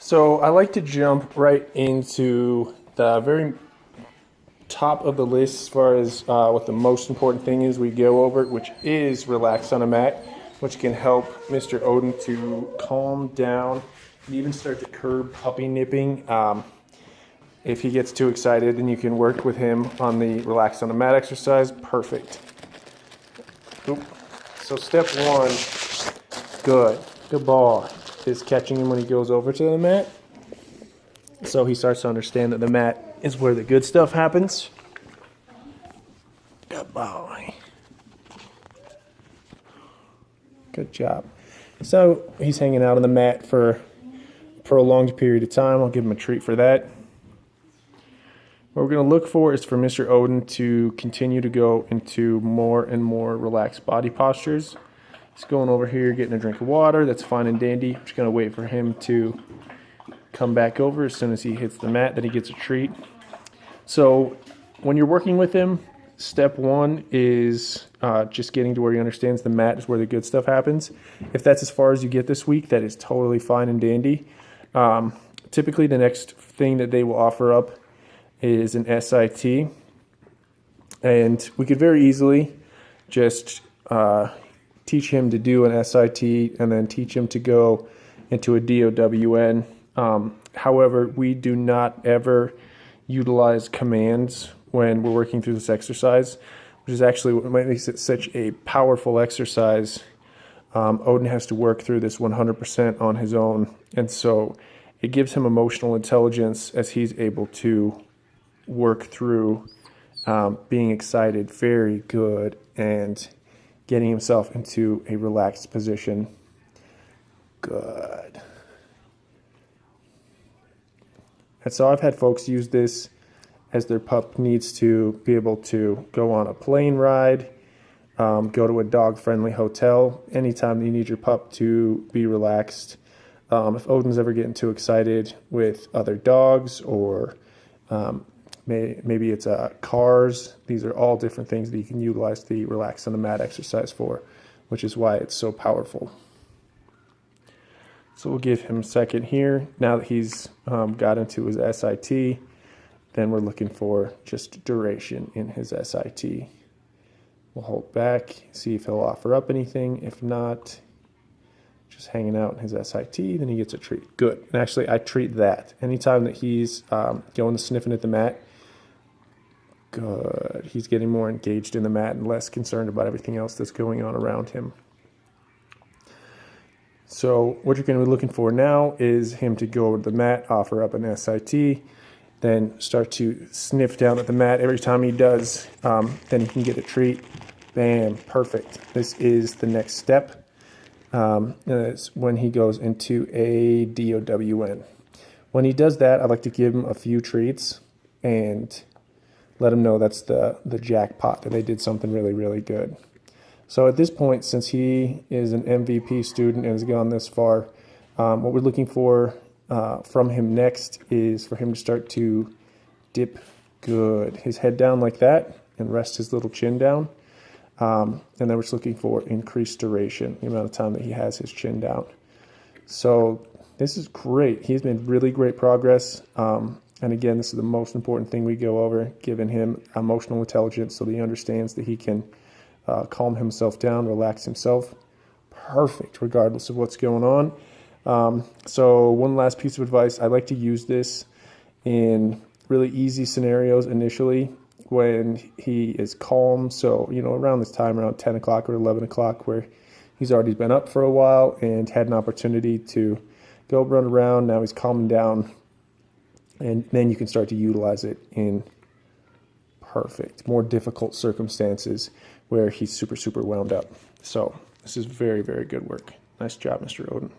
So I like to jump right into the very top of the list as far as what the most important thing is we go over, which is relax on a mat, which can help Mr. Odin to calm down and even start to curb puppy nipping. If he gets too excited, then you can work with him on the relax on a mat exercise. Perfect. Oop. So step one, good ball, is catching him when he goes over to the mat. So he starts to understand that the mat is where the good stuff happens. Good boy. Good job. So he's hanging out on the mat for a prolonged period of time. I'll give him a treat for that. What we're going to look for is for Mr. Odin to continue to go into more and more relaxed body postures. He's going over here, getting a drink of water. That's fine and dandy. I'm just going to wait for him to come back over. As soon as he hits the mat, then he gets a treat. So when you're working with him, step one is just getting to where he understands the mat is where the good stuff happens. If that's as far as you get this week, that is totally fine and dandy. Typically, the next thing that they will offer up is an SIT. And we could very easily just teach him to do an SIT and then teach him to go into a DOWN. However, we do not ever utilize commands when we're working through this exercise, which is actually what makes it such a powerful exercise. Odin has to work through this 100% on his own, and so it gives him emotional intelligence as he's able to work through being excited, very good, and getting himself into a relaxed position. Good. And so I've had folks use this as their pup needs to be able to go on a plane ride, go to a dog-friendly hotel, anytime you need your pup to be relaxed. If Odin's ever getting too excited with other dogs or maybe it's cars, these are all different things that you can utilize the relax on the mat exercise for, which is why it's so powerful. So we'll give him a second here. Now that he's got into his SIT, then we're looking for just duration in his SIT. We'll hold back, see if he'll offer up anything. If not, just hanging out in his SIT, then he gets a treat. Good. And actually, I treat that. Anytime that he's going sniffing at the mat, good. He's getting more engaged in the mat and less concerned about everything else that's going on around him. So what you're going to be looking for now is him to go over to the mat, offer up an SIT, then start to sniff down at the mat. Every time he does, then he can get a treat. Bam, perfect. This is the next step. And it's when he goes into a DOWN. When he does that, I like to give him a few treats and let him know that's the jackpot, that they did something really, really good. So at this point, since he is an MVP student and has gone this far, what we're looking for from him next is for him to start to dip good. His head down like that and rest his little chin down. And then we're just looking for increased duration, the amount of time that he has his chin down. So this is great. He's made really great progress. And again, this is the most important thing we go over, giving him emotional intelligence so that he understands that he can calm himself down, relax himself. Perfect, regardless of what's going on. So one last piece of advice, I like to use this in really easy scenarios initially when he is calm. So, around this time, around 10 o'clock or 11 o'clock, where he's already been up for a while and had an opportunity to go run around. Now he's calming down, and then you can start to utilize it in more difficult circumstances where he's super, super wound up. So this is very, very good work. Nice job, Mr. Odin.